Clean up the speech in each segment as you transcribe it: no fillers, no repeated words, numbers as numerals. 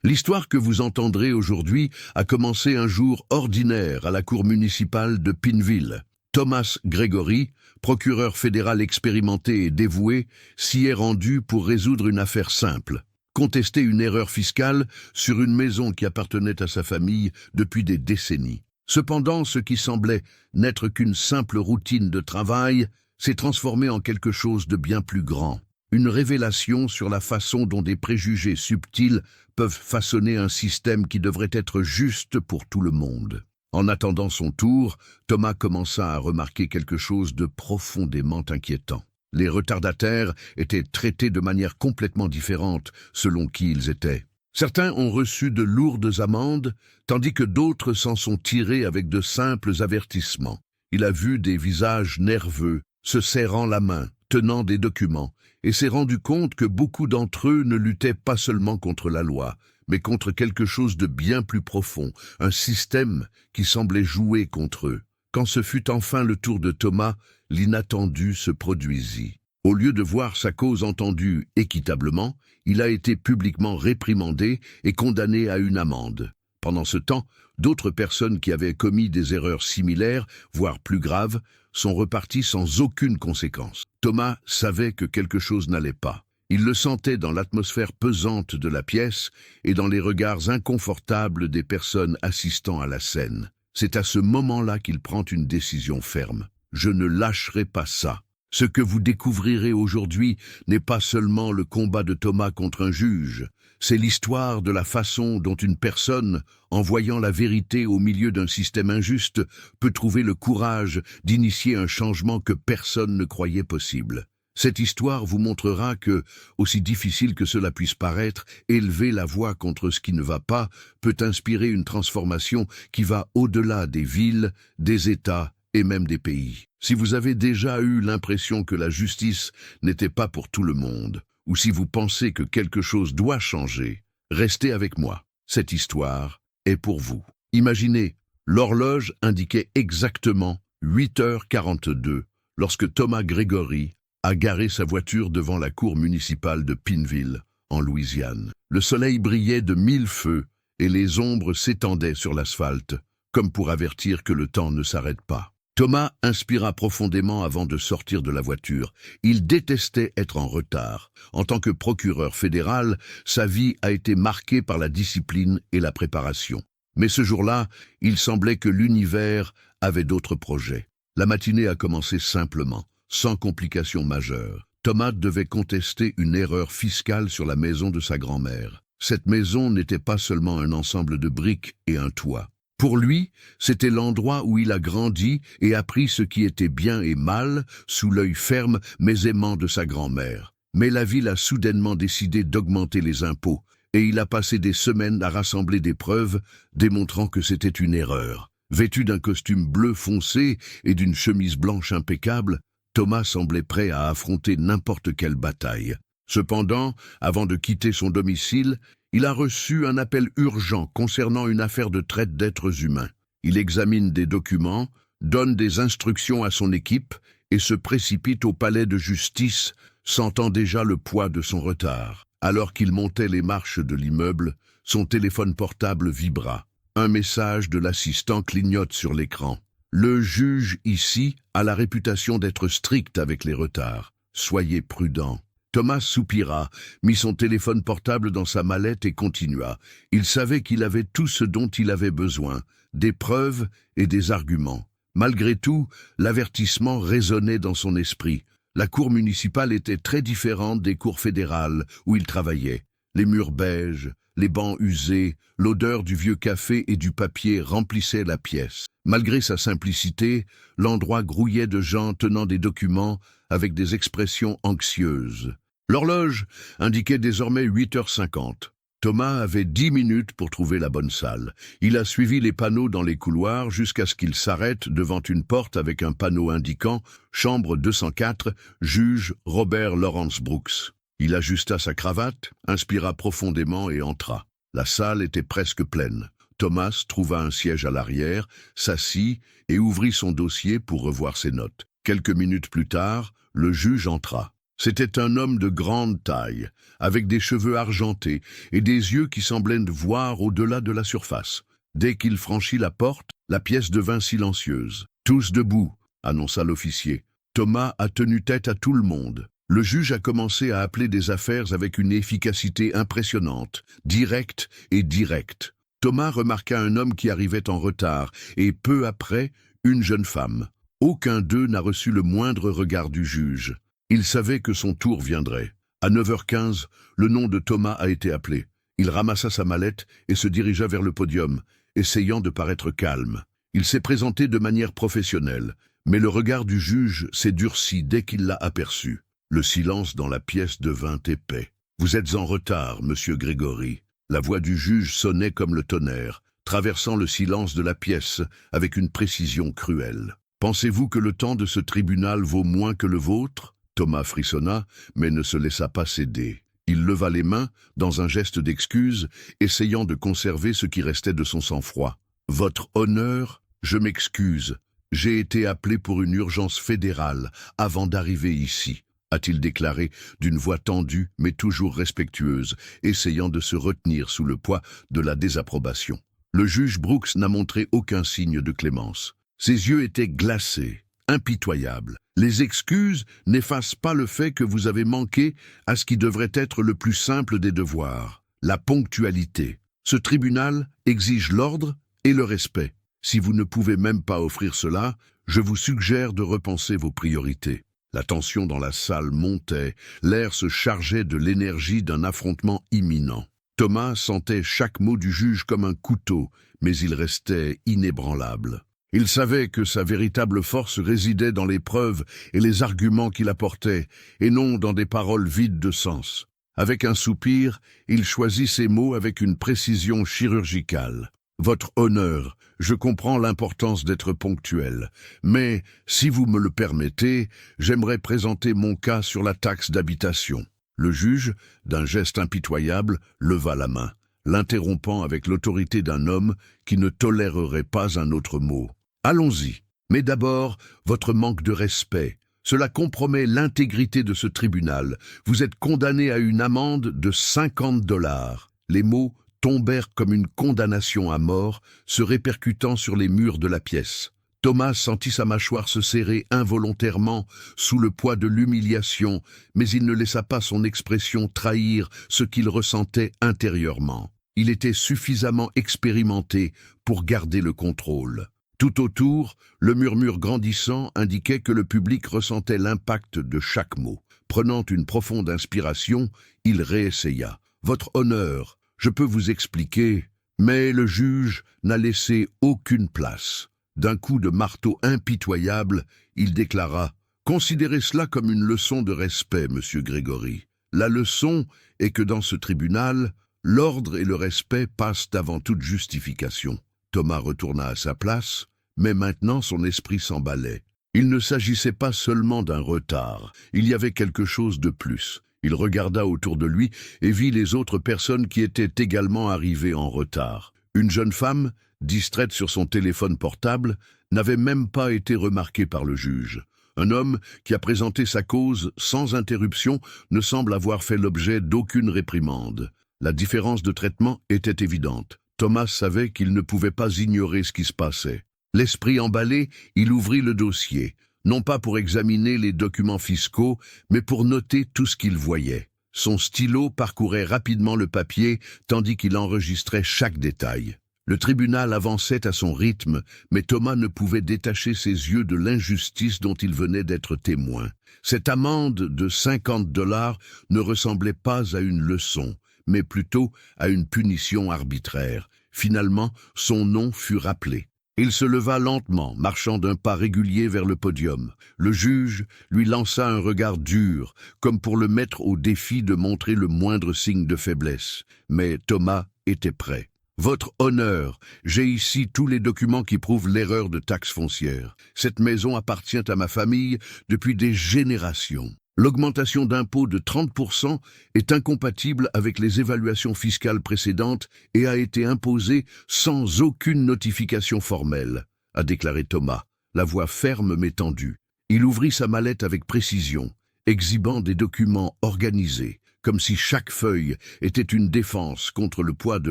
L'histoire que vous entendrez aujourd'hui a commencé un jour ordinaire à la cour municipale de Pineville. Thomas Gregory, procureur fédéral expérimenté et dévoué, s'y est rendu pour résoudre une affaire simple. Contester une erreur fiscale sur une maison qui appartenait à sa famille depuis des décennies. Cependant, ce qui semblait n'être qu'une simple routine de travail s'est transformé en quelque chose de bien plus grand. Une révélation sur la façon dont des préjugés subtils peuvent façonner un système qui devrait être juste pour tout le monde. En attendant son tour, Thomas commença à remarquer quelque chose de profondément inquiétant. Les retardataires étaient traités de manière complètement différente selon qui ils étaient. Certains ont reçu de lourdes amendes, tandis que d'autres s'en sont tirés avec de simples avertissements. Il a vu des visages nerveux, se serrant la main, tenant des documents, et s'est rendu compte que beaucoup d'entre eux ne luttaient pas seulement contre la loi, mais contre quelque chose de bien plus profond, un système qui semblait jouer contre eux. Quand ce fut enfin le tour de Thomas, l'inattendu se produisit. Au lieu de voir sa cause entendue équitablement, il a été publiquement réprimandé et condamné à une amende. Pendant ce temps, d'autres personnes qui avaient commis des erreurs similaires, voire plus graves, sont reparties sans aucune conséquence. Thomas savait que quelque chose n'allait pas. Il le sentait dans l'atmosphère pesante de la pièce et dans les regards inconfortables des personnes assistant à la scène. C'est à ce moment-là qu'il prend une décision ferme. Je ne lâcherai pas ça. Ce que vous découvrirez aujourd'hui n'est pas seulement le combat de Thomas contre un juge, c'est l'histoire de la façon dont une personne, en voyant la vérité au milieu d'un système injuste, peut trouver le courage d'initier un changement que personne ne croyait possible. Cette histoire vous montrera que, aussi difficile que cela puisse paraître, élever la voix contre ce qui ne va pas peut inspirer une transformation qui va au-delà des villes, des États et même des pays. Si vous avez déjà eu l'impression que la justice n'était pas pour tout le monde, ou si vous pensez que quelque chose doit changer, restez avec moi. Cette histoire est pour vous. Imaginez, l'horloge indiquait exactement 8h42 lorsque Thomas Gregory a garé sa voiture devant la cour municipale de Pineville, en Louisiane. Le soleil brillait de 1000 feux et les ombres s'étendaient sur l'asphalte, comme pour avertir que le temps ne s'arrête pas. Thomas inspira profondément avant de sortir de la voiture. Il détestait être en retard. En tant que procureur fédéral, sa vie a été marquée par la discipline et la préparation. Mais ce jour-là, il semblait que l'univers avait d'autres projets. La matinée a commencé simplement, sans complications majeures. Thomas devait contester une erreur fiscale sur la maison de sa grand-mère. Cette maison n'était pas seulement un ensemble de briques et un toit. Pour lui, c'était l'endroit où il a grandi et appris ce qui était bien et mal, sous l'œil ferme mais aimant de sa grand-mère. Mais la ville a soudainement décidé d'augmenter les impôts, et il a passé des semaines à rassembler des preuves, démontrant que c'était une erreur. Vêtu d'un costume bleu foncé et d'une chemise blanche impeccable, Thomas semblait prêt à affronter n'importe quelle bataille. Cependant, avant de quitter son domicile, il a reçu un appel urgent concernant une affaire de traite d'êtres humains. Il examine des documents, donne des instructions à son équipe et se précipite au palais de justice, sentant déjà le poids de son retard. Alors qu'il montait les marches de l'immeuble, son téléphone portable vibra. Un message de l'assistant clignote sur l'écran. Le juge ici a la réputation d'être strict avec les retards. Soyez prudent. Thomas soupira, mit son téléphone portable dans sa mallette et continua. Il savait qu'il avait tout ce dont il avait besoin, des preuves et des arguments. Malgré tout, l'avertissement résonnait dans son esprit. La cour municipale était très différente des cours fédérales où il travaillait. Les murs beiges, les bancs usés, l'odeur du vieux café et du papier remplissaient la pièce. Malgré sa simplicité, l'endroit grouillait de gens tenant des documents avec des expressions anxieuses. L'horloge indiquait désormais 8h50. Thomas avait 10 minutes pour trouver la bonne salle. Il a suivi les panneaux dans les couloirs jusqu'à ce qu'il s'arrête devant une porte avec un panneau indiquant « Chambre 204, juge Robert Lawrence Brooks ». Il ajusta sa cravate, inspira profondément et entra. La salle était presque pleine. Thomas trouva un siège à l'arrière, s'assit et ouvrit son dossier pour revoir ses notes. Quelques minutes plus tard, le juge entra. C'était un homme de grande taille, avec des cheveux argentés et des yeux qui semblaient voir au-delà de la surface. Dès qu'il franchit la porte, la pièce devint silencieuse. « Tous debout !» annonça l'officier. Thomas a tenu tête à tout le monde. Le juge a commencé à appeler des affaires avec une efficacité impressionnante, directe et directe. Thomas remarqua un homme qui arrivait en retard et, peu après, une jeune femme. Aucun d'eux n'a reçu le moindre regard du juge. Il savait que son tour viendrait. À 9h15, le nom de Thomas a été appelé. Il ramassa sa mallette et se dirigea vers le podium, essayant de paraître calme. Il s'est présenté de manière professionnelle, mais le regard du juge s'est durci dès qu'il l'a aperçu. Le silence dans la pièce devint épais. « Vous êtes en retard, monsieur Grégory. » La voix du juge sonnait comme le tonnerre, traversant le silence de la pièce avec une précision cruelle. « Pensez-vous que le temps de ce tribunal vaut moins que le vôtre ?» Thomas frissonna, mais ne se laissa pas céder. Il leva les mains, dans un geste d'excuse, essayant de conserver ce qui restait de son sang-froid. « Votre honneur, je m'excuse. J'ai été appelé pour une urgence fédérale avant d'arriver ici. » a-t-il déclaré d'une voix tendue mais toujours respectueuse, essayant de se retenir sous le poids de la désapprobation. Le juge Brooks n'a montré aucun signe de clémence. Ses yeux étaient glacés, impitoyables. Les excuses n'effacent pas le fait que vous avez manqué à ce qui devrait être le plus simple des devoirs, la ponctualité. Ce tribunal exige l'ordre et le respect. Si vous ne pouvez même pas offrir cela, je vous suggère de repenser vos priorités. La tension dans la salle montait, l'air se chargeait de l'énergie d'un affrontement imminent. Thomas sentait chaque mot du juge comme un couteau, mais il restait inébranlable. Il savait que sa véritable force résidait dans les preuves et les arguments qu'il apportait, et non dans des paroles vides de sens. Avec un soupir, il choisit ses mots avec une précision chirurgicale. « Votre honneur, je comprends l'importance d'être ponctuel, mais, si vous me le permettez, j'aimerais présenter mon cas sur la taxe d'habitation. » Le juge, d'un geste impitoyable, leva la main, l'interrompant avec l'autorité d'un homme qui ne tolérerait pas un autre mot. « Allons-y, mais d'abord, votre manque de respect. Cela compromet l'intégrité de ce tribunal. Vous êtes condamné à une amende de 50 $. Les mots tombèrent comme une condamnation à mort, se répercutant sur les murs de la pièce. Thomas sentit sa mâchoire se serrer involontairement sous le poids de l'humiliation, mais il ne laissa pas son expression trahir ce qu'il ressentait intérieurement. Il était suffisamment expérimenté pour garder le contrôle. Tout autour, le murmure grandissant indiquait que le public ressentait l'impact de chaque mot. Prenant une profonde inspiration, il réessaya. « Votre honneur, je peux vous expliquer, mais le juge n'a laissé aucune place. » D'un coup de marteau impitoyable, il déclara « Considérez cela comme une leçon de respect, monsieur Grégory. La leçon est que dans ce tribunal, l'ordre et le respect passent avant toute justification. » Thomas retourna à sa place, mais maintenant son esprit s'emballait. Il ne s'agissait pas seulement d'un retard, il y avait quelque chose de plus. Il regarda autour de lui et vit les autres personnes qui étaient également arrivées en retard. Une jeune femme, distraite sur son téléphone portable, n'avait même pas été remarquée par le juge. Un homme qui a présenté sa cause sans interruption ne semble avoir fait l'objet d'aucune réprimande. La différence de traitement était évidente. Thomas savait qu'il ne pouvait pas ignorer ce qui se passait. L'esprit emballé, il ouvrit le dossier, non pas pour examiner les documents fiscaux, mais pour noter tout ce qu'il voyait. Son stylo parcourait rapidement le papier, tandis qu'il enregistrait chaque détail. Le tribunal avançait à son rythme, mais Thomas ne pouvait détacher ses yeux de l'injustice dont il venait d'être témoin. Cette amende de 50 $ ne ressemblait pas à une leçon, mais plutôt à une punition arbitraire. Finalement, son nom fut rappelé. Il se leva lentement, marchant d'un pas régulier vers le podium. Le juge lui lança un regard dur, comme pour le mettre au défi de montrer le moindre signe de faiblesse. Mais Thomas était prêt. « Votre honneur, j'ai ici tous les documents qui prouvent l'erreur de taxe foncière. Cette maison appartient à ma famille depuis des générations. L'augmentation d'impôts de 30% est incompatible avec les évaluations fiscales précédentes et a été imposée sans aucune notification formelle, » a déclaré Thomas, la voix ferme mais tendue. Il ouvrit sa mallette avec précision, exhibant des documents organisés, comme si chaque feuille était une défense contre le poids de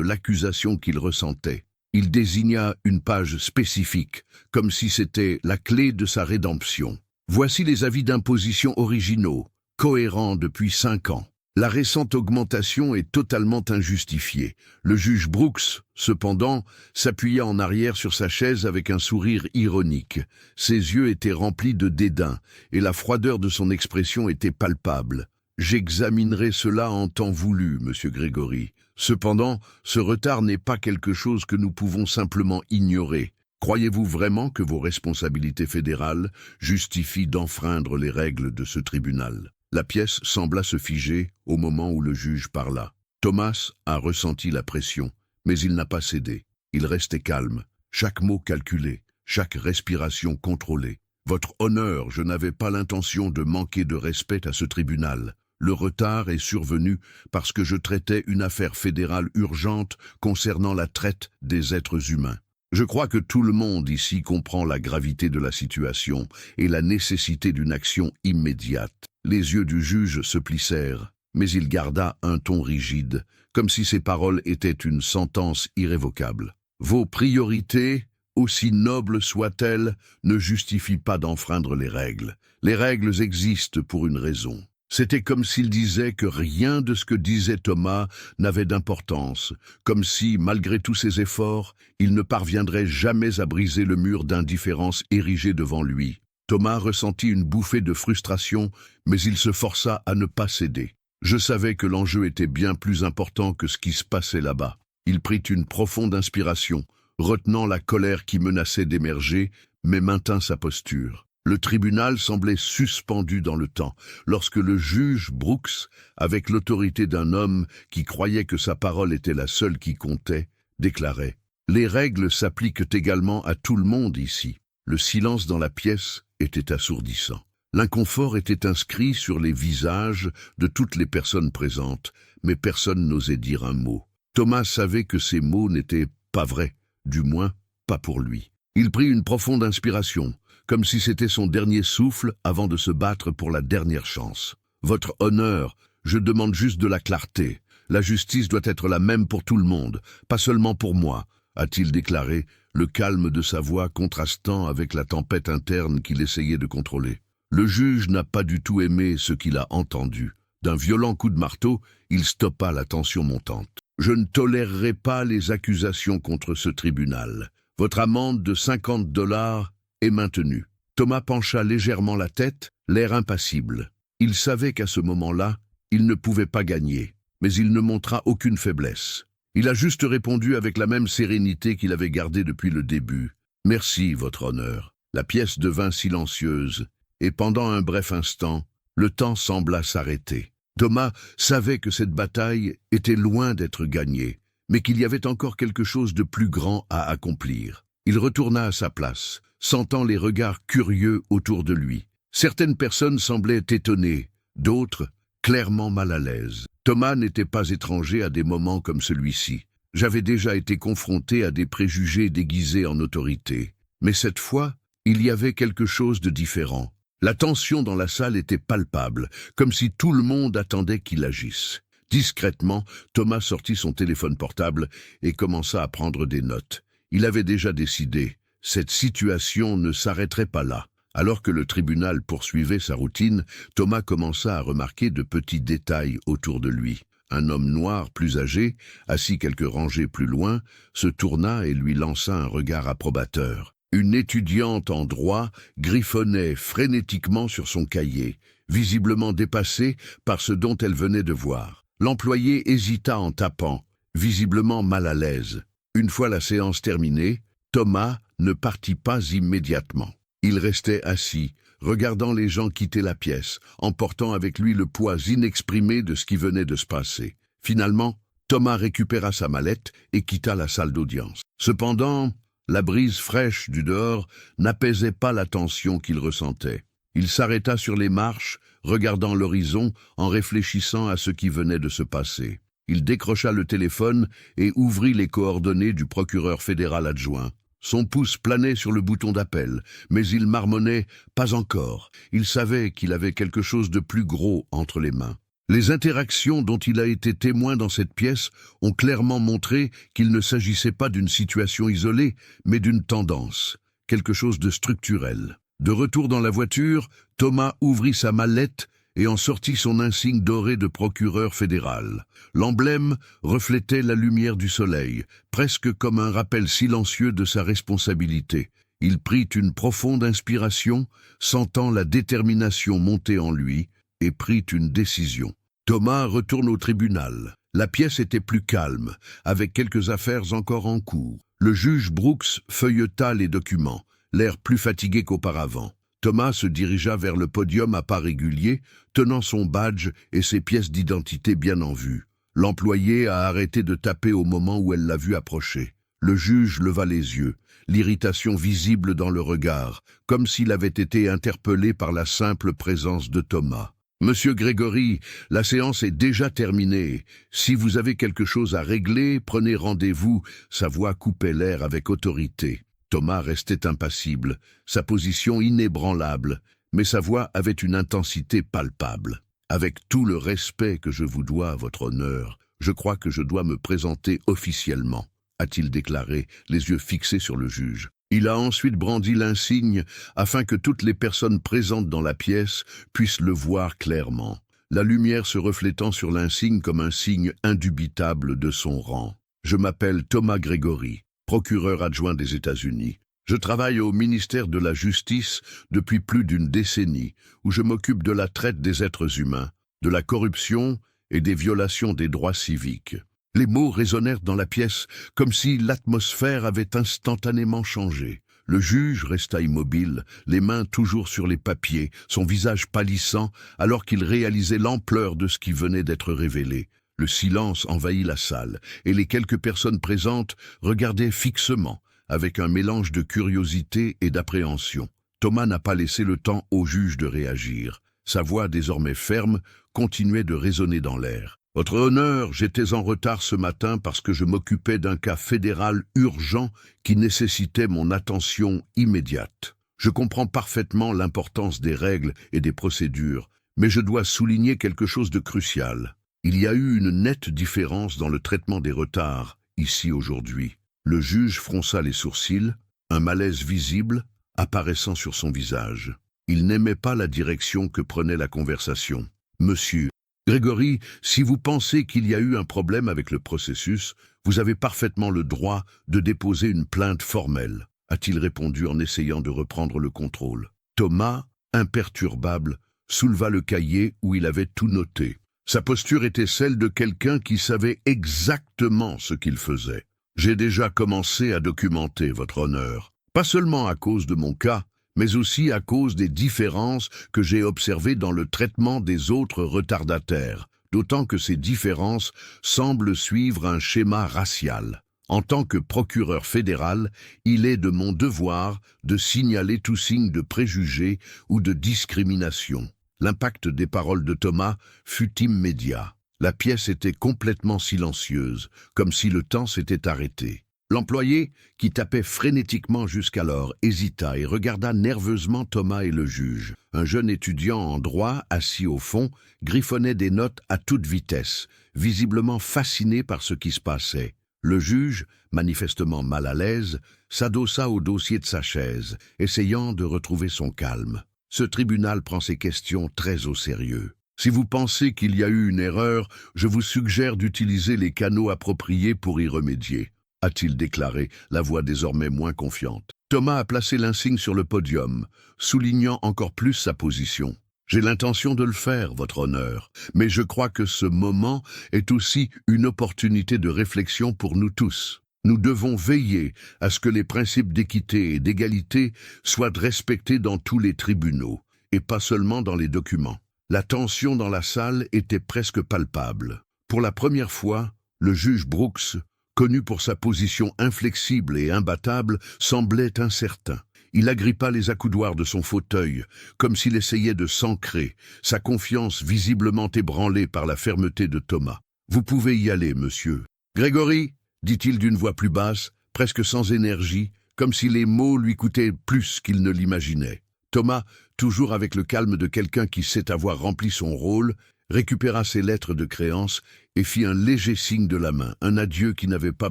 l'accusation qu'il ressentait. Il désigna une page spécifique, comme si c'était la clé de sa rédemption. Voici les avis d'imposition originaux, cohérents depuis 5 ans. La récente augmentation est totalement injustifiée. Le juge Brooks, cependant, s'appuya en arrière sur sa chaise avec un sourire ironique. Ses yeux étaient remplis de dédain, et la froideur de son expression était palpable. « J'examinerai cela en temps voulu, monsieur Grégory. Cependant, ce retard n'est pas quelque chose que nous pouvons simplement ignorer. Croyez-vous vraiment que vos responsabilités fédérales justifient d'enfreindre les règles de ce tribunal ?» La pièce sembla se figer au moment où le juge parla. Thomas a ressenti la pression, mais il n'a pas cédé. Il restait calme, chaque mot calculé, chaque respiration contrôlée. « Votre honneur, je n'avais pas l'intention de manquer de respect à ce tribunal. Le retard est survenu parce que je traitais une affaire fédérale urgente concernant la traite des êtres humains. Je crois que tout le monde ici comprend la gravité de la situation et la nécessité d'une action immédiate. » Les yeux du juge se plissèrent, mais il garda un ton rigide, comme si ses paroles étaient une sentence irrévocable. « Vos priorités, aussi nobles soient-elles, ne justifient pas d'enfreindre les règles. Les règles existent pour une raison. » C'était comme s'il disait que rien de ce que disait Thomas n'avait d'importance, comme si, malgré tous ses efforts, il ne parviendrait jamais à briser le mur d'indifférence érigé devant lui. Thomas ressentit une bouffée de frustration, mais il se força à ne pas céder. Je savais que l'enjeu était bien plus important que ce qui se passait là-bas. Il prit une profonde inspiration, retenant la colère qui menaçait d'émerger, mais maintint sa posture. Le tribunal semblait suspendu dans le temps, lorsque le juge Brooks, avec l'autorité d'un homme qui croyait que sa parole était la seule qui comptait, déclarait « Les règles s'appliquent également à tout le monde ici. » Le silence dans la pièce était assourdissant. L'inconfort était inscrit sur les visages de toutes les personnes présentes, mais personne n'osait dire un mot. Thomas savait que ces mots n'étaient pas vrais, du moins pas pour lui. Il prit une profonde inspiration, comme si c'était son dernier souffle avant de se battre pour la dernière chance. « Votre honneur, je demande juste de la clarté. La justice doit être la même pour tout le monde, pas seulement pour moi, » a-t-il déclaré, le calme de sa voix contrastant avec la tempête interne qu'il essayait de contrôler. Le juge n'a pas du tout aimé ce qu'il a entendu. D'un violent coup de marteau, il stoppa la tension montante. « Je ne tolérerai pas les accusations contre ce tribunal. Votre amende de $50 est maintenue. » Thomas pencha légèrement la tête, l'air impassible. Il savait qu'à ce moment-là, il ne pouvait pas gagner, mais il ne montra aucune faiblesse. Il a juste répondu avec la même sérénité qu'il avait gardée depuis le début. « Merci, votre honneur. » La pièce devint silencieuse, et pendant un bref instant, le temps sembla s'arrêter. Thomas savait que cette bataille était loin d'être gagnée, mais qu'il y avait encore quelque chose de plus grand à accomplir. Il retourna à sa place, sentant les regards curieux autour de lui. Certaines personnes semblaient étonnées, d'autres clairement mal à l'aise. Thomas n'était pas étranger à des moments comme celui-ci. J'avais déjà été confronté à des préjugés déguisés en autorité. Mais cette fois, il y avait quelque chose de différent. La tension dans la salle était palpable, comme si tout le monde attendait qu'il agisse. Discrètement, Thomas sortit son téléphone portable et commença à prendre des notes. Il avait déjà décidé, cette situation ne s'arrêterait pas là. Alors que le tribunal poursuivait sa routine, Thomas commença à remarquer de petits détails autour de lui. Un homme noir plus âgé, assis quelques rangées plus loin, se tourna et lui lança un regard approbateur. Une étudiante en droit griffonnait frénétiquement sur son cahier, visiblement dépassée par ce dont elle venait de voir. L'employé hésita en tapant, visiblement mal à l'aise. Une fois la séance terminée, Thomas ne partit pas immédiatement. Il restait assis, regardant les gens quitter la pièce, emportant avec lui le poids inexprimé de ce qui venait de se passer. Finalement, Thomas récupéra sa mallette et quitta la salle d'audience. Cependant, la brise fraîche du dehors n'apaisait pas la tension qu'il ressentait. Il s'arrêta sur les marches, regardant l'horizon en réfléchissant à ce qui venait de se passer. Il décrocha le téléphone et ouvrit les coordonnées du procureur fédéral adjoint. Son pouce planait sur le bouton d'appel, mais il marmonnait « pas encore ». Il savait qu'il avait quelque chose de plus gros entre les mains. Les interactions dont il a été témoin dans cette pièce ont clairement montré qu'il ne s'agissait pas d'une situation isolée, mais d'une tendance, quelque chose de structurel. De retour dans la voiture, Thomas ouvrit sa mallette et en sortit son insigne doré de procureur fédéral. L'emblème reflétait la lumière du soleil, presque comme un rappel silencieux de sa responsabilité. Il prit une profonde inspiration, sentant la détermination monter en lui, et prit une décision. Thomas retourne au tribunal. La pièce était plus calme, avec quelques affaires encore en cours. Le juge Brooks feuilleta les documents, l'air plus fatigué qu'auparavant. Thomas se dirigea vers le podium à pas réguliers, tenant son badge et ses pièces d'identité bien en vue. L'employé a arrêté de taper au moment où elle l'a vu approcher. Le juge leva les yeux, l'irritation visible dans le regard, comme s'il avait été interpellé par la simple présence de Thomas. « Monsieur Grégory, la séance est déjà terminée. Si vous avez quelque chose à régler, prenez rendez-vous. » Sa voix coupait l'air avec autorité. Thomas restait impassible, sa position inébranlable, mais sa voix avait une intensité palpable. « Avec tout le respect que je vous dois, votre honneur, je crois que je dois me présenter officiellement, » a-t-il déclaré, les yeux fixés sur le juge. Il a ensuite brandi l'insigne afin que toutes les personnes présentes dans la pièce puissent le voir clairement, la lumière se reflétant sur l'insigne comme un signe indubitable de son rang. « Je m'appelle Thomas Grégory, procureur adjoint des États-Unis. Je travaille au ministère de la Justice depuis plus d'une décennie, où je m'occupe de la traite des êtres humains, de la corruption et des violations des droits civiques. » Les mots résonnèrent dans la pièce, comme si l'atmosphère avait instantanément changé. Le juge resta immobile, les mains toujours sur les papiers, son visage pâlissant, alors qu'il réalisait l'ampleur de ce qui venait d'être révélé. Le silence envahit la salle, et les quelques personnes présentes regardaient fixement, avec un mélange de curiosité et d'appréhension. Thomas n'a pas laissé le temps au juge de réagir. Sa voix, désormais ferme, continuait de résonner dans l'air. « Votre honneur, j'étais en retard ce matin parce que je m'occupais d'un cas fédéral urgent qui nécessitait mon attention immédiate. Je comprends parfaitement l'importance des règles et des procédures, mais je dois souligner quelque chose de crucial. Il y a eu une nette différence dans le traitement des retards, ici aujourd'hui. » Le juge fronça les sourcils, un malaise visible apparaissant sur son visage. Il n'aimait pas la direction que prenait la conversation. « Monsieur Grégory, si vous pensez qu'il y a eu un problème avec le processus, vous avez parfaitement le droit de déposer une plainte formelle, » a-t-il répondu en essayant de reprendre le contrôle. Thomas, imperturbable, souleva le cahier où il avait tout noté. Sa posture était celle de quelqu'un qui savait exactement ce qu'il faisait. « J'ai déjà commencé à documenter, votre honneur, pas seulement à cause de mon cas, mais aussi à cause des différences que j'ai observées dans le traitement des autres retardataires, d'autant que ces différences semblent suivre un schéma racial. En tant que procureur fédéral, il est de mon devoir de signaler tout signe de préjugé ou de discrimination. » L'impact des paroles de Thomas fut immédiat. La pièce était complètement silencieuse, comme si le temps s'était arrêté. L'employé, qui tapait frénétiquement jusqu'alors, hésita et regarda nerveusement Thomas et le juge. Un jeune étudiant en droit, assis au fond, griffonnait des notes à toute vitesse, visiblement fasciné par ce qui se passait. Le juge, manifestement mal à l'aise, s'adossa au dossier de sa chaise, essayant de retrouver son calme. Ce tribunal prend ses questions très au sérieux. Si vous pensez qu'il y a eu une erreur, je vous suggère d'utiliser les canaux appropriés pour y remédier, a-t-il déclaré, la voix désormais moins confiante. Thomas a placé l'insigne sur le podium, soulignant encore plus sa position. « J'ai l'intention de le faire, votre honneur, mais je crois que ce moment est aussi une opportunité de réflexion pour nous tous. Nous devons veiller à ce que les principes d'équité et d'égalité soient respectés dans tous les tribunaux, et pas seulement dans les documents. » La tension dans la salle était presque palpable. Pour la première fois, le juge Brooks, connu pour sa position inflexible et imbattable, semblait incertain. Il agrippa les accoudoirs de son fauteuil, comme s'il essayait de s'ancrer, sa confiance visiblement ébranlée par la fermeté de Thomas. « Vous pouvez y aller, monsieur. »« Grégory » dit-il d'une voix plus basse, presque sans énergie, comme si les mots lui coûtaient plus qu'il ne l'imaginait. Thomas, toujours avec le calme de quelqu'un qui sait avoir rempli son rôle, récupéra ses lettres de créance et fit un léger signe de la main, un adieu qui n'avait pas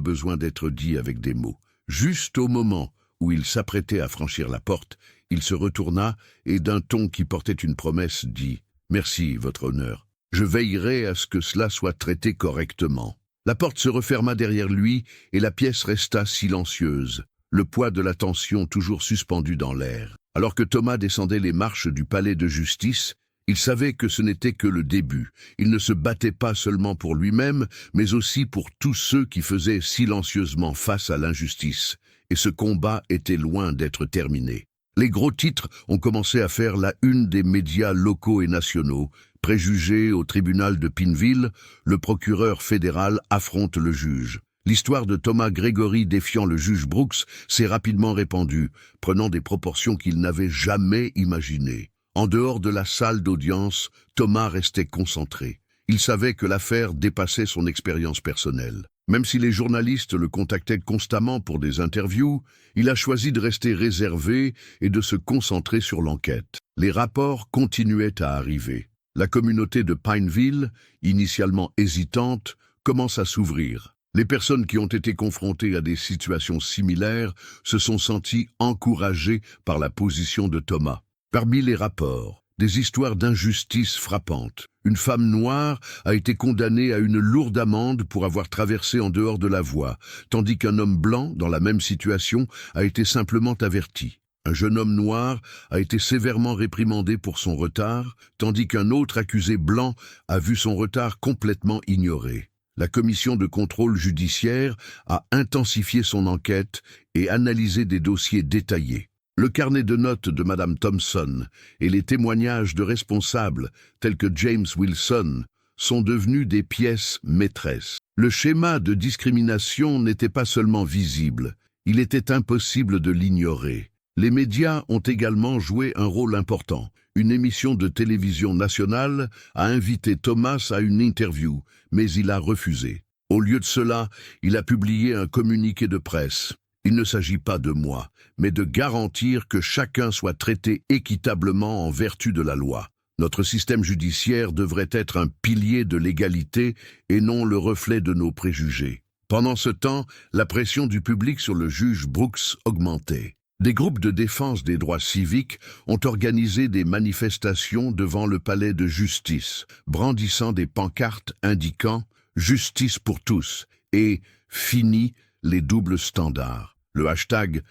besoin d'être dit avec des mots. Juste au moment où il s'apprêtait à franchir la porte, il se retourna et d'un ton qui portait une promesse dit « Merci, votre honneur. Je veillerai à ce que cela soit traité correctement. » La porte se referma derrière lui et la pièce resta silencieuse, le poids de la tension toujours suspendu dans l'air. Alors que Thomas descendait les marches du palais de justice, il savait que ce n'était que le début. Il ne se battait pas seulement pour lui-même, mais aussi pour tous ceux qui faisaient silencieusement face à l'injustice. Et ce combat était loin d'être terminé. Les gros titres ont commencé à faire la une des médias locaux et nationaux. Préjugé au tribunal de Pineville, le procureur fédéral affronte le juge. L'histoire de Thomas Grégory défiant le juge Brooks s'est rapidement répandue, prenant des proportions qu'il n'avait jamais imaginées. En dehors de la salle d'audience, Thomas restait concentré. Il savait que l'affaire dépassait son expérience personnelle. Même si les journalistes le contactaient constamment pour des interviews, il a choisi de rester réservé et de se concentrer sur l'enquête. Les rapports continuaient à arriver. La communauté de Pineville, initialement hésitante, commence à s'ouvrir. Les personnes qui ont été confrontées à des situations similaires se sont senties encouragées par la position de Thomas. Parmi les rapports, des histoires d'injustice frappantes. Une femme noire a été condamnée à une lourde amende pour avoir traversé en dehors de la voie, tandis qu'un homme blanc, dans la même situation, a été simplement averti. Un jeune homme noir a été sévèrement réprimandé pour son retard, tandis qu'un autre accusé blanc a vu son retard complètement ignoré. La commission de contrôle judiciaire a intensifié son enquête et analysé des dossiers détaillés. Le carnet de notes de Madame Thompson et les témoignages de responsables tels que James Wilson sont devenus des pièces maîtresses. Le schéma de discrimination n'était pas seulement visible, il était impossible de l'ignorer. Les médias ont également joué un rôle important. Une émission de télévision nationale a invité Thomas à une interview, mais il a refusé. Au lieu de cela, il a publié un communiqué de presse. Il ne s'agit pas de moi, mais de garantir que chacun soit traité équitablement en vertu de la loi. Notre système judiciaire devrait être un pilier de l'égalité et non le reflet de nos préjugés. Pendant ce temps, la pression du public sur le juge Brooks augmentait. Des groupes de défense des droits civiques ont organisé des manifestations devant le palais de justice, brandissant des pancartes indiquant « Justice pour tous » et « Fini les doubles standards ». Le hashtag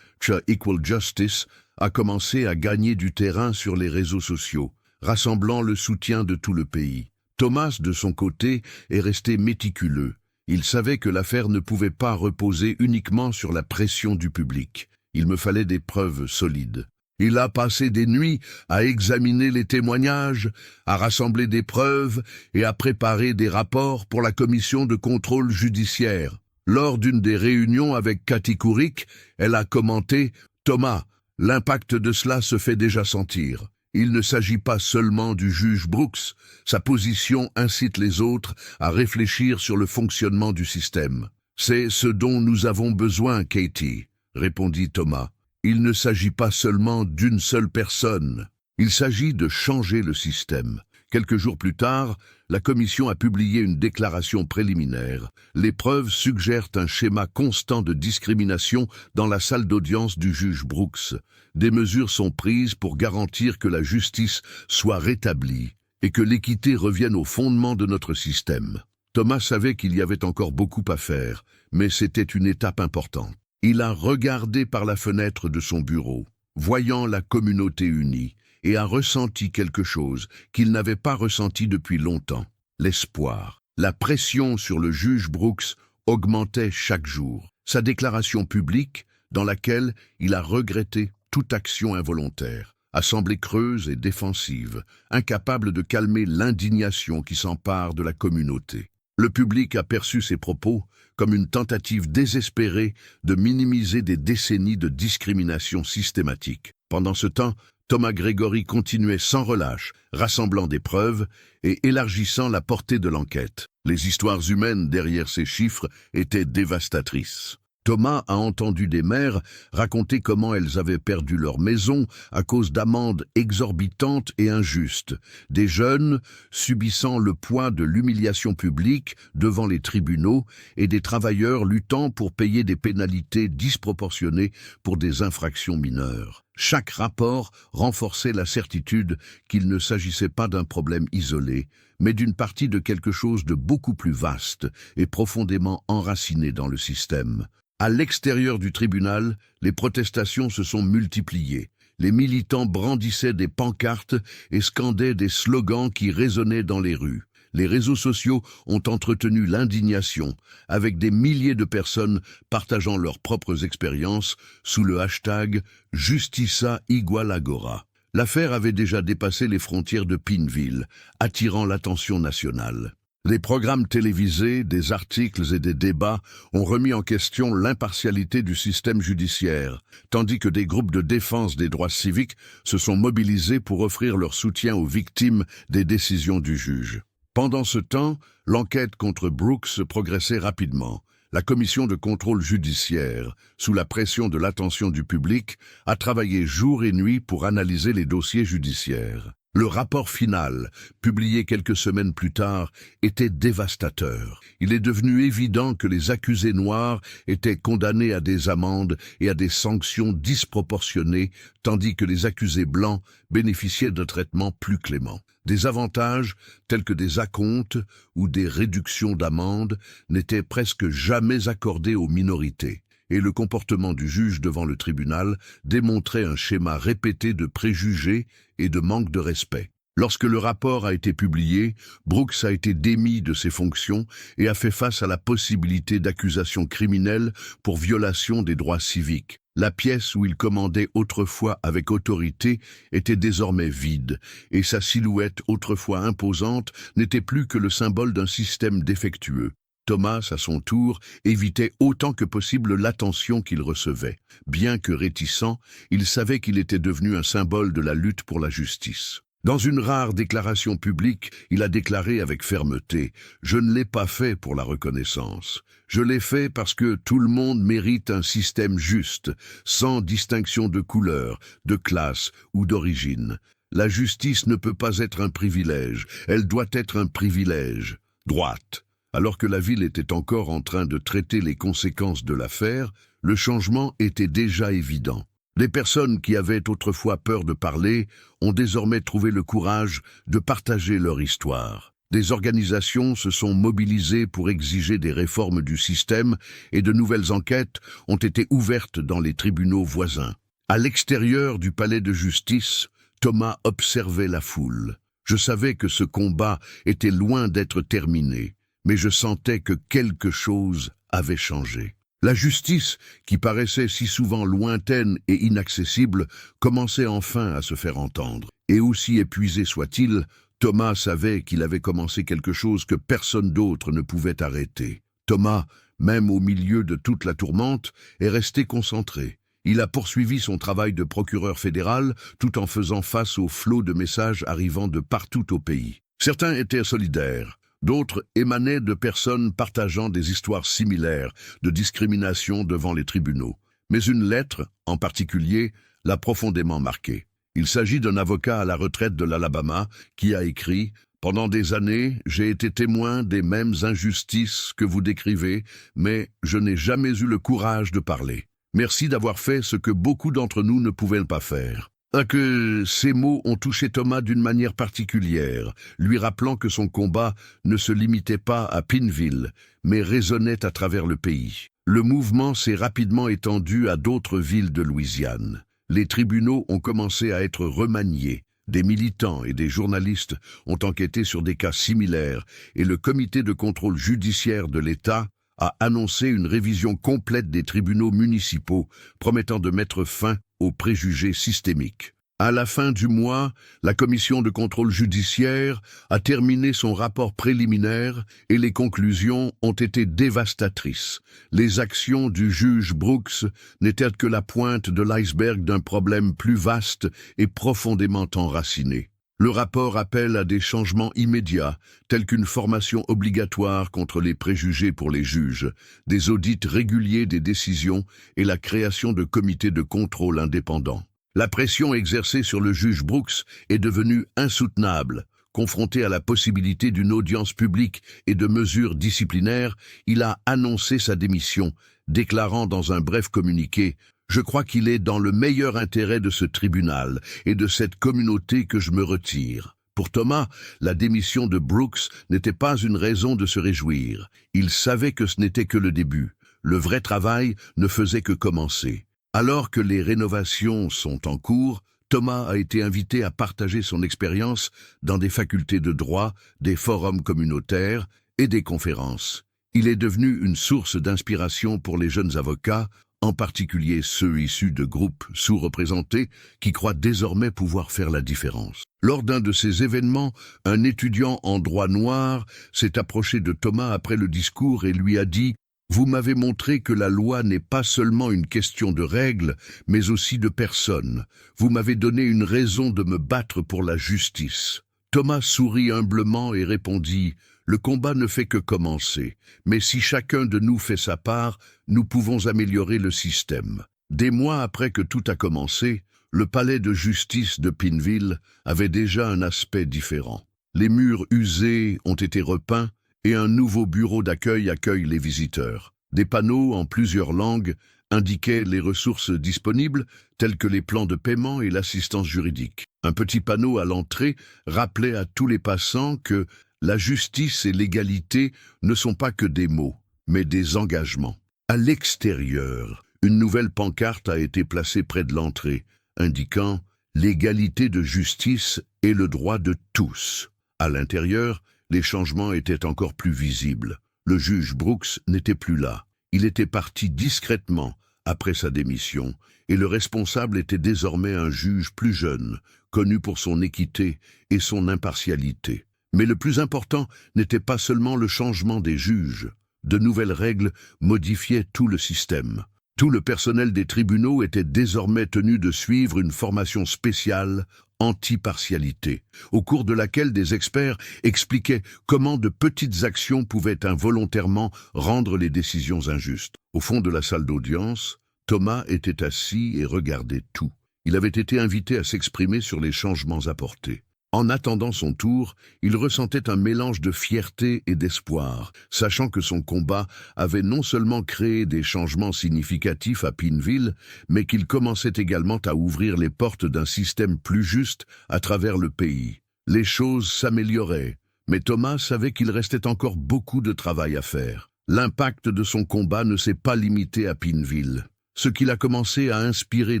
#EqualJustice a commencé à gagner du terrain sur les réseaux sociaux, rassemblant le soutien de tout le pays. Thomas, de son côté, est resté méticuleux. Il savait que l'affaire ne pouvait pas reposer uniquement sur la pression du public. Il me fallait des preuves solides. Il a passé des nuits à examiner les témoignages, à rassembler des preuves et à préparer des rapports pour la commission de contrôle judiciaire. Lors d'une des réunions avec Cathy Couric, elle a commenté « Thomas, l'impact de cela se fait déjà sentir. Il ne s'agit pas seulement du juge Brooks, sa position incite les autres à réfléchir sur le fonctionnement du système. C'est ce dont nous avons besoin, Katie. » répondit Thomas. Il ne s'agit pas seulement d'une seule personne. Il s'agit de changer le système. Quelques jours plus tard, la commission a publié une déclaration préliminaire. Les preuves suggèrent un schéma constant de discrimination dans la salle d'audience du juge Brooks. Des mesures sont prises pour garantir que la justice soit rétablie et que l'équité revienne au fondement de notre système. Thomas savait qu'il y avait encore beaucoup à faire, mais c'était une étape importante. Il a regardé par la fenêtre de son bureau, voyant la communauté unie, et a ressenti quelque chose qu'il n'avait pas ressenti depuis longtemps, l'espoir. La pression sur le juge Brooks augmentait chaque jour. Sa déclaration publique, dans laquelle il a regretté toute action involontaire, a semblé creuse et défensive, incapable de calmer l'indignation qui s'empare de la communauté. Le public a perçu ses propos comme une tentative désespérée de minimiser des décennies de discrimination systématique. Pendant ce temps, Thomas Grégory continuait sans relâche, rassemblant des preuves et élargissant la portée de l'enquête. Les histoires humaines derrière ces chiffres étaient dévastatrices. Thomas a entendu des mères raconter comment elles avaient perdu leur maison à cause d'amendes exorbitantes et injustes, des jeunes subissant le poids de l'humiliation publique devant les tribunaux et des travailleurs luttant pour payer des pénalités disproportionnées pour des infractions mineures. Chaque rapport renforçait la certitude qu'il ne s'agissait pas d'un problème isolé, mais d'une partie de quelque chose de beaucoup plus vaste et profondément enraciné dans le système. À l'extérieur du tribunal, les protestations se sont multipliées. Les militants brandissaient des pancartes et scandaient des slogans qui résonnaient dans les rues. Les réseaux sociaux ont entretenu l'indignation, avec des milliers de personnes partageant leurs propres expériences sous le hashtag Justiça igual Agora. L'affaire avait déjà dépassé les frontières de Pineville, attirant l'attention nationale. Les programmes télévisés, des articles et des débats ont remis en question l'impartialité du système judiciaire, tandis que des groupes de défense des droits civiques se sont mobilisés pour offrir leur soutien aux victimes des décisions du juge. Pendant ce temps, l'enquête contre Brooks progressait rapidement. La commission de contrôle judiciaire, sous la pression de l'attention du public, a travaillé jour et nuit pour analyser les dossiers judiciaires. Le rapport final, publié quelques semaines plus tard, était dévastateur. Il est devenu évident que les accusés noirs étaient condamnés à des amendes et à des sanctions disproportionnées, tandis que les accusés blancs bénéficiaient d'un traitement plus clément. Des avantages, tels que des acomptes ou des réductions d'amendes, n'étaient presque jamais accordés aux minorités. Et le comportement du juge devant le tribunal démontrait un schéma répété de préjugés et de manque de respect. Lorsque le rapport a été publié, Brooks a été démis de ses fonctions et a fait face à la possibilité d'accusations criminelles pour violation des droits civiques. La pièce où il commandait autrefois avec autorité était désormais vide, et sa silhouette autrefois imposante n'était plus que le symbole d'un système défectueux. Thomas, à son tour, évitait autant que possible l'attention qu'il recevait. Bien que réticent, il savait qu'il était devenu un symbole de la lutte pour la justice. Dans une rare déclaration publique, il a déclaré avec fermeté « Je ne l'ai pas fait pour la reconnaissance. Je l'ai fait parce que tout le monde mérite un système juste, sans distinction de couleur, de classe ou d'origine. La justice ne peut pas être un privilège, elle doit être un privilège. Droite. » Alors que la ville était encore en train de traiter les conséquences de l'affaire, le changement était déjà évident. Les personnes qui avaient autrefois peur de parler ont désormais trouvé le courage de partager leur histoire. Des organisations se sont mobilisées pour exiger des réformes du système et de nouvelles enquêtes ont été ouvertes dans les tribunaux voisins. À l'extérieur du palais de justice, Thomas observait la foule. Je savais que ce combat était loin d'être terminé. Mais je sentais que quelque chose avait changé. La justice, qui paraissait si souvent lointaine et inaccessible, commençait enfin à se faire entendre. Et aussi épuisé soit-il, Thomas savait qu'il avait commencé quelque chose que personne d'autre ne pouvait arrêter. Thomas, même au milieu de toute la tourmente, est resté concentré. Il a poursuivi son travail de procureur fédéral tout en faisant face au flot de messages arrivant de partout au pays. Certains étaient solidaires. D'autres émanaient de personnes partageant des histoires similaires de discrimination devant les tribunaux. Mais une lettre, en particulier, l'a profondément marqué. Il s'agit d'un avocat à la retraite de l'Alabama qui a écrit « Pendant des années, j'ai été témoin des mêmes injustices que vous décrivez, mais je n'ai jamais eu le courage de parler. Merci d'avoir fait ce que beaucoup d'entre nous ne pouvaient pas faire. » Que ces mots ont touché Thomas d'une manière particulière, lui rappelant que son combat ne se limitait pas à Pineville, mais résonnait à travers le pays. Le mouvement s'est rapidement étendu à d'autres villes de Louisiane. Les tribunaux ont commencé à être remaniés. Des militants et des journalistes ont enquêté sur des cas similaires et le comité de contrôle judiciaire de l'État a annoncé une révision complète des tribunaux municipaux, promettant de mettre fin aux préjugés systémiques. À la fin du mois, la commission de contrôle judiciaire a terminé son rapport préliminaire et les conclusions ont été dévastatrices. Les actions du juge Brooks n'étaient que la pointe de l'iceberg d'un problème plus vaste et profondément enraciné. Le rapport appelle à des changements immédiats, tels qu'une formation obligatoire contre les préjugés pour les juges, des audits réguliers des décisions et la création de comités de contrôle indépendants. La pression exercée sur le juge Brooks est devenue insoutenable. Confronté à la possibilité d'une audience publique et de mesures disciplinaires, il a annoncé sa démission, déclarant dans un bref communiqué « Je crois qu'il est dans le meilleur intérêt de ce tribunal et de cette communauté que je me retire ». Pour Thomas, la démission de Brooks n'était pas une raison de se réjouir. Il savait que ce n'était que le début. Le vrai travail ne faisait que commencer. Alors que les rénovations sont en cours, Thomas a été invité à partager son expérience dans des facultés de droit, des forums communautaires et des conférences. Il est devenu une source d'inspiration pour les jeunes avocats, en particulier ceux issus de groupes sous-représentés qui croient désormais pouvoir faire la différence. Lors d'un de ces événements, un étudiant en droit noir s'est approché de Thomas après le discours et lui a dit « Vous m'avez montré que la loi n'est pas seulement une question de règles, mais aussi de personnes. Vous m'avez donné une raison de me battre pour la justice. » Thomas sourit humblement et répondit « Le combat ne fait que commencer, mais si chacun de nous fait sa part, nous pouvons améliorer le système. » Des mois après que tout a commencé, le palais de justice de Pineville avait déjà un aspect différent. Les murs usés ont été repeints, et un nouveau bureau d'accueil accueille les visiteurs. Des panneaux en plusieurs langues indiquaient les ressources disponibles, telles que les plans de paiement et l'assistance juridique. Un petit panneau à l'entrée rappelait à tous les passants que la justice et l'égalité ne sont pas que des mots, mais des engagements. À l'extérieur, une nouvelle pancarte a été placée près de l'entrée, indiquant « l'égalité de justice et le droit de tous ». À l'intérieur, les changements étaient encore plus visibles. Le juge Brooks n'était plus là. Il était parti discrètement après sa démission, et le responsable était désormais un juge plus jeune, connu pour son équité et son impartialité. Mais le plus important n'était pas seulement le changement des juges. De nouvelles règles modifiaient tout le système. Tout le personnel des tribunaux était désormais tenu de suivre une formation spéciale anti-partialité, au cours de laquelle des experts expliquaient comment de petites actions pouvaient involontairement rendre les décisions injustes. Au fond de la salle d'audience, Thomas était assis et regardait tout. Il avait été invité à s'exprimer sur les changements apportés. En attendant son tour, il ressentait un mélange de fierté et d'espoir, sachant que son combat avait non seulement créé des changements significatifs à Pineville, mais qu'il commençait également à ouvrir les portes d'un système plus juste à travers le pays. Les choses s'amélioraient, mais Thomas savait qu'il restait encore beaucoup de travail à faire. L'impact de son combat ne s'est pas limité à Pineville, ce qu'il a commencé à inspirer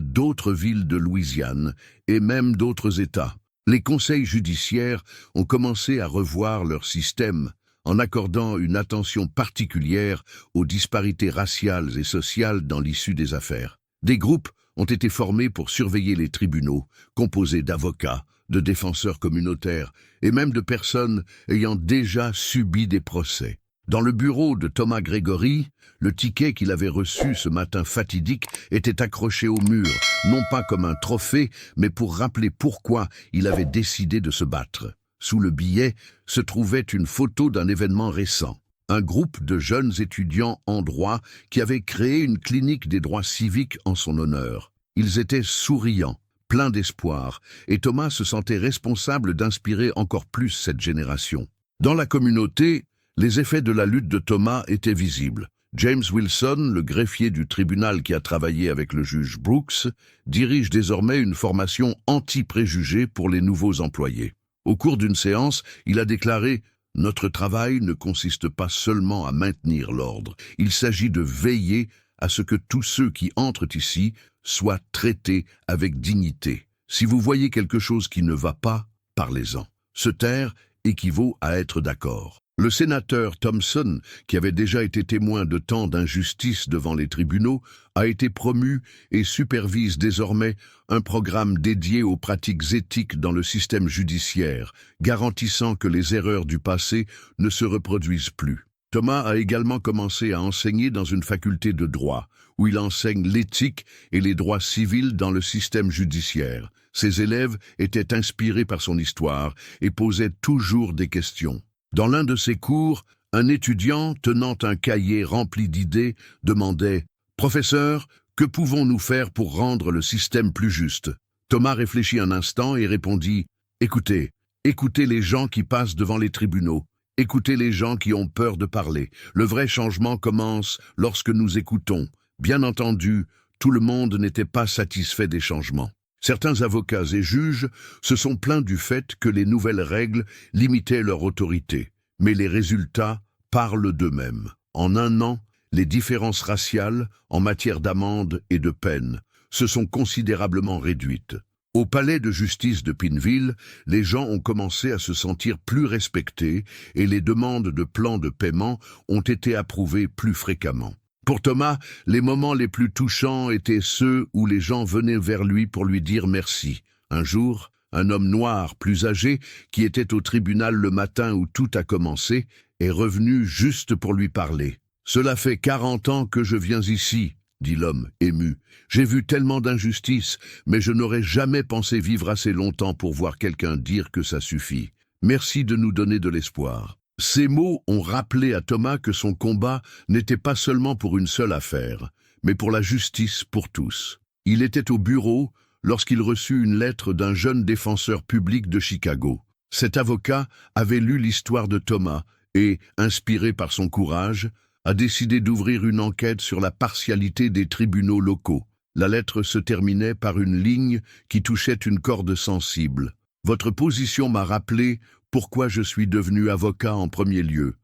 d'autres villes de Louisiane et même d'autres États. Les conseils judiciaires ont commencé à revoir leur système en accordant une attention particulière aux disparités raciales et sociales dans l'issue des affaires. Des groupes ont été formés pour surveiller les tribunaux, composés d'avocats, de défenseurs communautaires et même de personnes ayant déjà subi des procès. Dans le bureau de Thomas Gregory, le ticket qu'il avait reçu ce matin fatidique était accroché au mur, non pas comme un trophée, mais pour rappeler pourquoi il avait décidé de se battre. Sous le billet se trouvait une photo d'un événement récent. Un groupe de jeunes étudiants en droit qui avaient créé une clinique des droits civiques en son honneur. Ils étaient souriants, pleins d'espoir, et Thomas se sentait responsable d'inspirer encore plus cette génération. Dans la communauté, les effets de la lutte de Thomas étaient visibles. James Wilson, le greffier du tribunal qui a travaillé avec le juge Brooks, dirige désormais une formation anti-préjugés pour les nouveaux employés. Au cours d'une séance, il a déclaré « Notre travail ne consiste pas seulement à maintenir l'ordre, il s'agit de veiller à ce que tous ceux qui entrent ici soient traités avec dignité. Si vous voyez quelque chose qui ne va pas, parlez-en. Se taire équivaut à être d'accord. » Le sénateur Thompson, qui avait déjà été témoin de tant d'injustices devant les tribunaux, a été promu et supervise désormais un programme dédié aux pratiques éthiques dans le système judiciaire, garantissant que les erreurs du passé ne se reproduisent plus. Thomas a également commencé à enseigner dans une faculté de droit, où il enseigne l'éthique et les droits civils dans le système judiciaire. Ses élèves étaient inspirés par son histoire et posaient toujours des questions. Dans l'un de ses cours, un étudiant tenant un cahier rempli d'idées demandait « Professeur, que pouvons-nous faire pour rendre le système plus juste ?» Thomas réfléchit un instant et répondit « Écoutez, écoutez les gens qui passent devant les tribunaux. Écoutez les gens qui ont peur de parler. Le vrai changement commence lorsque nous écoutons. Bien entendu, tout le monde n'était pas satisfait des changements. Certains avocats et juges se sont plaints du fait que les nouvelles règles limitaient leur autorité. Mais les résultats parlent d'eux-mêmes. En un an, les différences raciales en matière d'amende et de peine se sont considérablement réduites. Au palais de justice de Pineville, les gens ont commencé à se sentir plus respectés et les demandes de plans de paiement ont été approuvées plus fréquemment. Pour Thomas, les moments les plus touchants étaient ceux où les gens venaient vers lui pour lui dire merci. Un jour, un homme noir plus âgé, qui était au tribunal le matin où tout a commencé, est revenu juste pour lui parler. « Cela fait 40 ans que je viens ici, » dit l'homme, ému. « J'ai vu tellement d'injustices, mais je n'aurais jamais pensé vivre assez longtemps pour voir quelqu'un dire que ça suffit. Merci de nous donner de l'espoir. » Ces mots ont rappelé à Thomas que son combat n'était pas seulement pour une seule affaire, mais pour la justice pour tous. Il était au bureau lorsqu'il reçut une lettre d'un jeune défenseur public de Chicago. Cet avocat avait lu l'histoire de Thomas et, inspiré par son courage, a décidé d'ouvrir une enquête sur la partialité des tribunaux locaux. La lettre se terminait par une ligne qui touchait une corde sensible. « Votre position m'a rappelé pourquoi je suis devenu avocat en premier lieu. »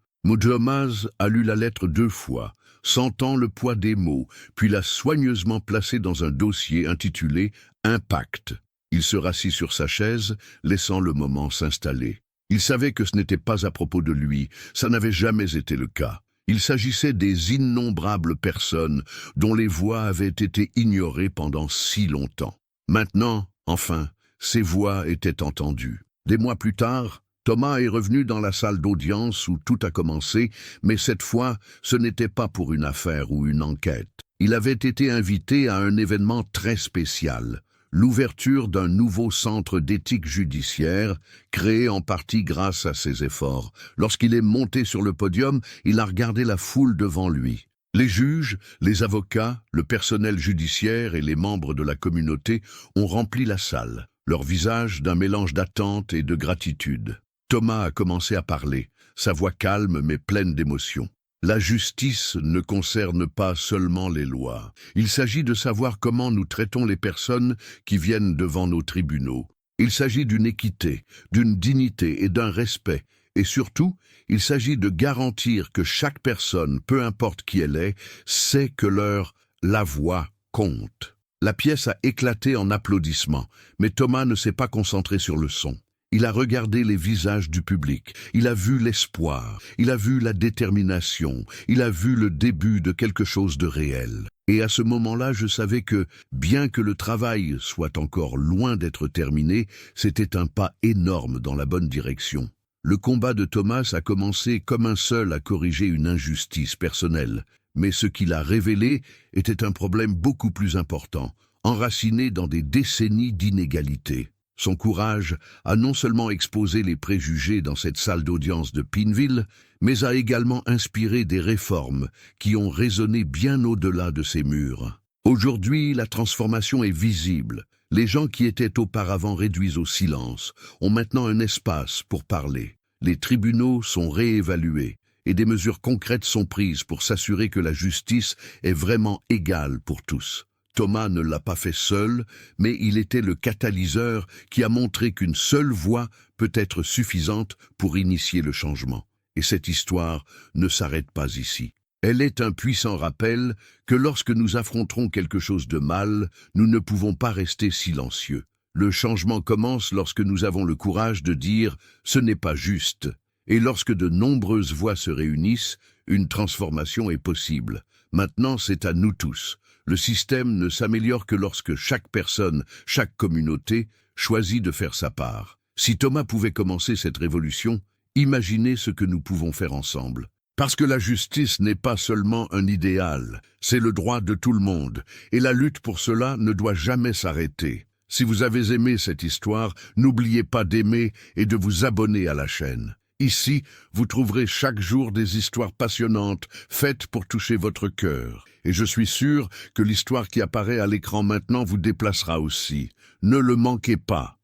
Thomas a lu la lettre 2 fois, sentant le poids des mots, puis l'a soigneusement placée dans un dossier intitulé « Impact ». Il se rassit sur sa chaise, laissant le moment s'installer. Il savait que ce n'était pas à propos de lui, ça n'avait jamais été le cas. Il s'agissait des innombrables personnes dont les voix avaient été ignorées pendant si longtemps. Maintenant, enfin, ces voix étaient entendues. Des mois plus tard, Thomas est revenu dans la salle d'audience où tout a commencé, mais cette fois, ce n'était pas pour une affaire ou une enquête. Il avait été invité à un événement très spécial, l'ouverture d'un nouveau centre d'éthique judiciaire, créé en partie grâce à ses efforts. Lorsqu'il est monté sur le podium, il a regardé la foule devant lui. Les juges, les avocats, le personnel judiciaire et les membres de la communauté ont rempli la salle, leur visage d'un mélange d'attente et de gratitude. Thomas a commencé à parler, sa voix calme mais pleine d'émotion. La justice ne concerne pas seulement les lois. Il s'agit de savoir comment nous traitons les personnes qui viennent devant nos tribunaux. Il s'agit d'une équité, d'une dignité et d'un respect. Et surtout, il s'agit de garantir que chaque personne, peu importe qui elle est, sait que la voix compte. La pièce a éclaté en applaudissements, mais Thomas ne s'est pas concentré sur le son. Il a regardé les visages du public, il a vu l'espoir, il a vu la détermination, il a vu le début de quelque chose de réel. Et à ce moment-là, je savais que, bien que le travail soit encore loin d'être terminé, c'était un pas énorme dans la bonne direction. Le combat de Thomas a commencé comme un seul à corriger une injustice personnelle, mais ce qu'il a révélé était un problème beaucoup plus important, enraciné dans des décennies d'inégalités. Son courage a non seulement exposé les préjugés dans cette salle d'audience de Pineville, mais a également inspiré des réformes qui ont résonné bien au-delà de ces murs. Aujourd'hui, la transformation est visible. Les gens qui étaient auparavant réduits au silence ont maintenant un espace pour parler. Les tribunaux sont réévalués et des mesures concrètes sont prises pour s'assurer que la justice est vraiment égale pour tous. Thomas ne l'a pas fait seul, mais il était le catalyseur qui a montré qu'une seule voix peut être suffisante pour initier le changement. Et cette histoire ne s'arrête pas ici. Elle est un puissant rappel que lorsque nous affronterons quelque chose de mal, nous ne pouvons pas rester silencieux. Le changement commence lorsque nous avons le courage de dire « ce n'est pas juste ». Et lorsque de nombreuses voix se réunissent, une transformation est possible. Maintenant, c'est à nous tous. Le système ne s'améliore que lorsque chaque personne, chaque communauté, choisit de faire sa part. Si Thomas pouvait commencer cette révolution, imaginez ce que nous pouvons faire ensemble. Parce que la justice n'est pas seulement un idéal, c'est le droit de tout le monde, et la lutte pour cela ne doit jamais s'arrêter. Si vous avez aimé cette histoire, n'oubliez pas d'aimer et de vous abonner à la chaîne. Ici, vous trouverez chaque jour des histoires passionnantes, faites pour toucher votre cœur. Et je suis sûr que l'histoire qui apparaît à l'écran maintenant vous déplacera aussi. Ne le manquez pas.